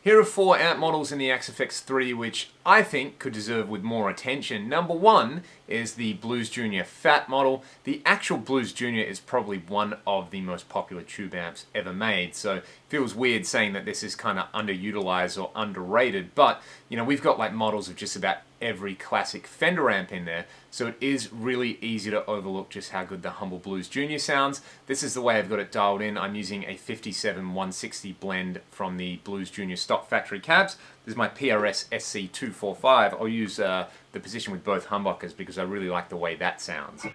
Here are 4 amp models in the AXECHANGE which I think could deserve with more attention. Number 1 is the Blues Junior Fat model. The actual Blues Junior is probably one of the most popular tube amps ever made, so it feels weird saying that this is kind of underutilized or underrated, but you know, we've got like models of just about every classic Fender amp in there, so it is really easy to overlook just how good the humble Blues Junior sounds. This is the way I've got it dialed in. I'm using a 57-160 blend from the Blues Junior stock factory cabs. This is my PRS SC245. I'll use the position with both humbuckers because I really like the way that sounds.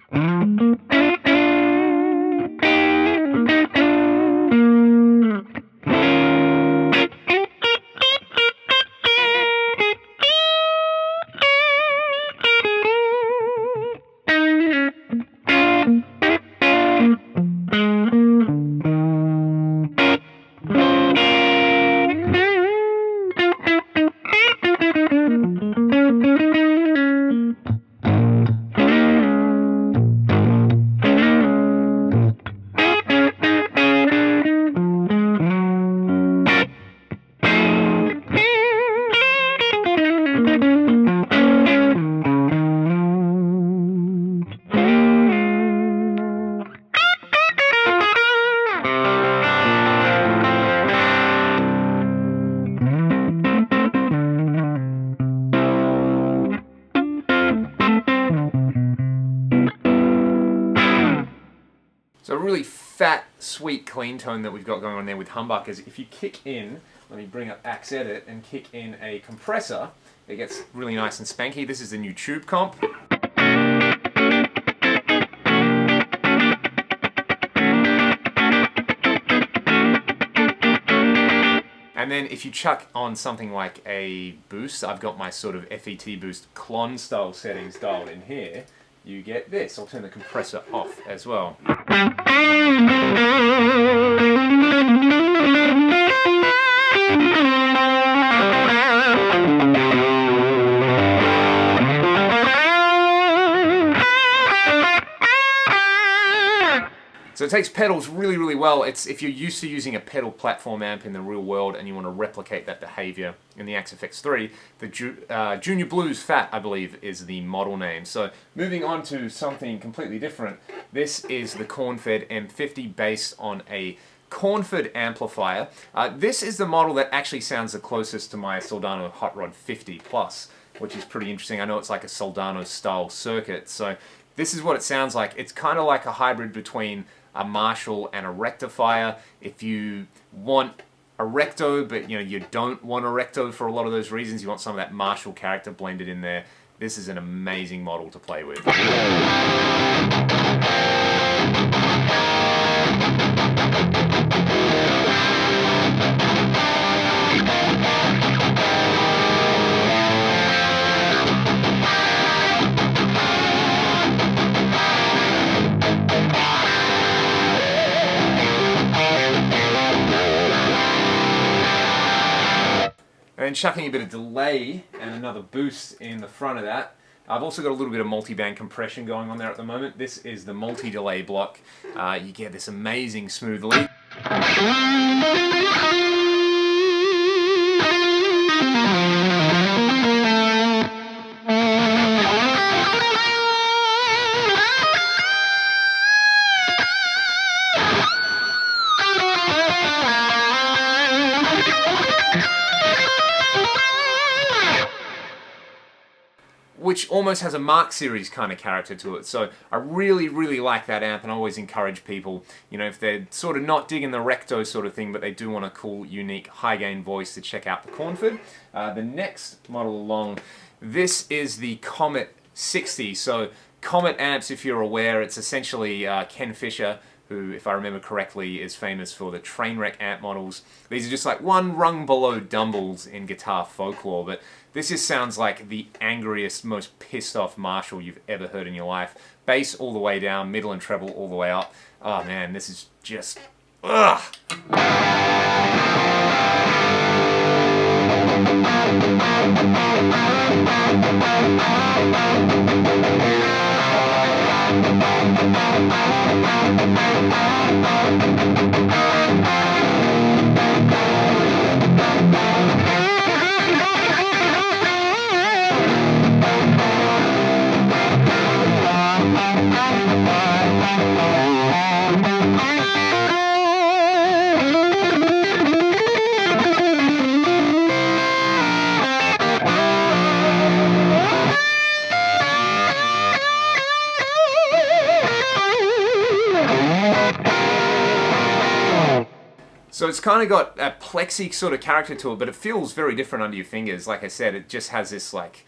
So a really fat, sweet, clean tone that we've got going on there with humbuckers. If you kick in, let me bring up AXEDit and kick in a compressor, it gets really nice and spanky. This is the new tube comp. And then if you chuck on something like a boost, I've got my sort of FET boost clon style settings dialed in here, you get this. I'll turn the compressor off as well. So it takes pedals really, really well. It's if you're used to using a pedal platform amp in the real world and you want to replicate that behavior in the AXECHANGE, the Junior Blues Fat, I believe, is the model name. So moving on to something completely different, this is the CORNFED M50 based on a CORNFED amplifier. This is the model that actually sounds the closest to my Soldano Hot Rod 50 Plus, which is pretty interesting. I know it's like a Soldano style circuit, so this is what it sounds like. It's kind of like a hybrid between a Marshall and a Rectifier. If you want a Recto, but you know you don't want a Recto for a lot of those reasons, you want some of that Marshall character blended in there, this is an amazing model to play with. And chucking a bit of delay and another boost in the front of that. I've also got a little bit of multi-band compression going on there at the moment. This is the multi-delay block. You get this amazing smooth lead. Which almost has a Mark series kind of character to it. So I really, really like that amp, and I always encourage people, you know, if they're sort of not digging the Recto sort of thing, but they do want a cool, unique, high-gain voice, to check out the CORNFED. The next model along, this is the Comet 60. So Comet amps, if you're aware, it's essentially Ken Fisher, who, if I remember correctly, is famous for the Trainwreck amp models. These are just like one rung below Dumbles in guitar folklore, but this just sounds like the angriest, most pissed off Marshall you've ever heard in your life. Bass all the way down, middle and treble all the way up. Oh man, this is just... ugh! it's kind of got a plexi sort of character to it, but it feels very different under your fingers. Like I said, it just has this like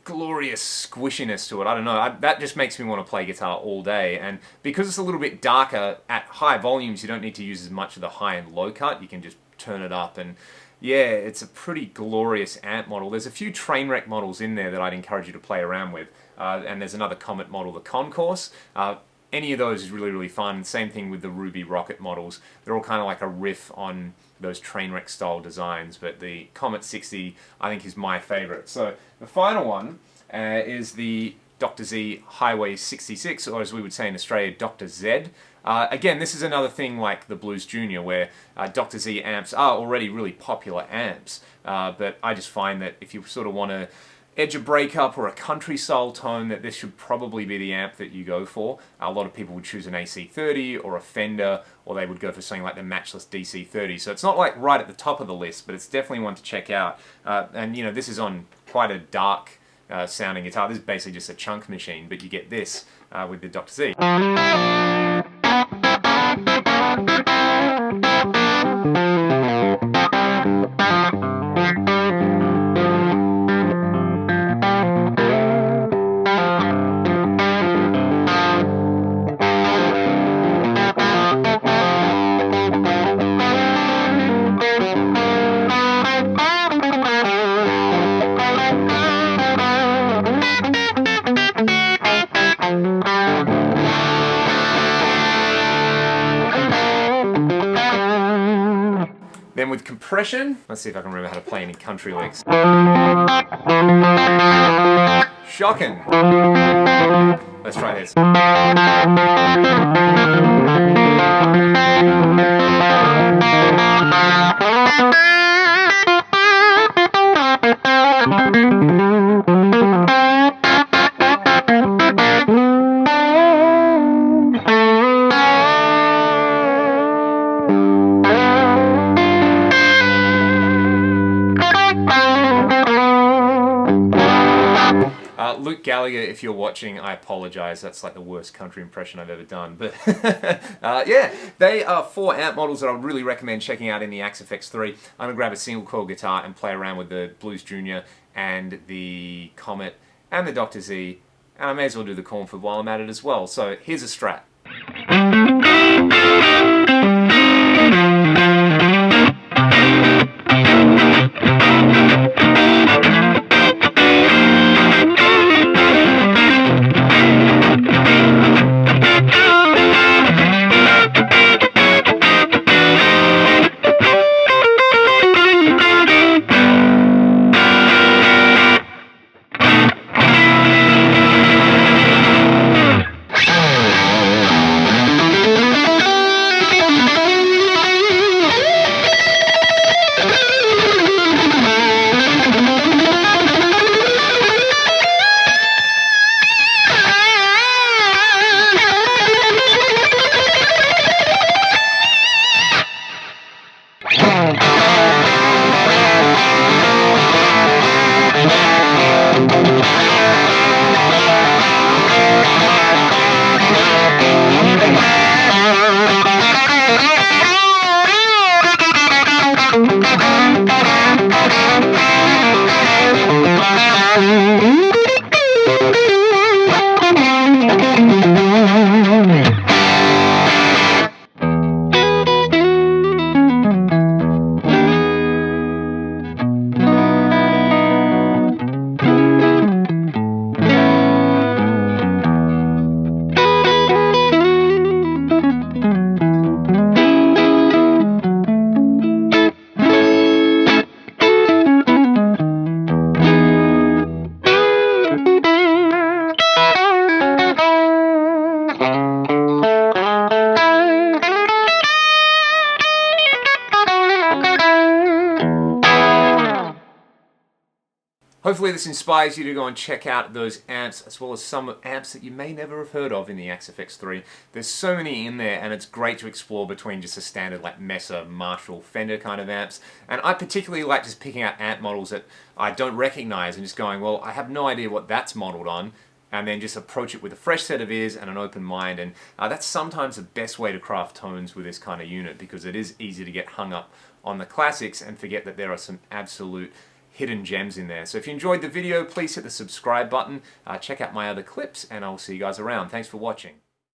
glorious squishiness to it. I don't know, that just makes me want to play guitar all day. And because it's a little bit darker at high volumes, you don't need to use as much of the high and low cut. You can just turn it up, and yeah, it's a pretty glorious amp model. There's a few train wreck models in there that I'd encourage you to play around with, and there's another Comet model, the Concourse. Any of those is really, really fun. Same thing with the Ruby Rocket models. They're all kind of like a riff on those train wreck style designs, but the Comet 60 I think is my favorite. So the final one is the Dr. Z Highway 66, or as we would say in Australia, Dr. Z. Again, this is another thing like the Blues Junior, where Dr. Z amps are already really popular amps, but I just find that if you sort of want to edge a breakup or a country style tone, that this should probably be the amp that you go for. A lot of people would choose an AC30 or a Fender, or they would go for something like the Matchless DC30. So it's not like right at the top of the list, but it's definitely one to check out. And you know, this is on quite a dark sounding guitar. This is basically just a chunk machine, but you get this with the Dr. Z. Then with compression, let's see if I can remember how to play any country licks. Shocking. Let's try this. Luke Gallagher, if you're watching, I apologize. That's like the worst country impression I've ever done. But yeah, they are 4 amp models that I would really recommend checking out in the AXECHANGE 3. I'm going to grab a single coil guitar and play around with the Blues Junior and the Comet and the Dr. Z, and I may as well do the CORNFED while I'm at it as well. So here's a strat. Hopefully this inspires you to go and check out those amps, as well as some amps that you may never have heard of in the AXECHANGE 3. There's so many in there, and it's great to explore between just a standard like Mesa, Marshall, Fender kind of amps. And I particularly like just picking out amp models that I don't recognize and just going, well, I have no idea what that's modeled on, and then just approach it with a fresh set of ears and an open mind. And that's sometimes the best way to craft tones with this kind of unit, because it is easy to get hung up on the classics and forget that there are some absolute hidden gems in there. So if you enjoyed the video, please hit the subscribe button, check out my other clips, and I'll see you guys around. Thanks for watching.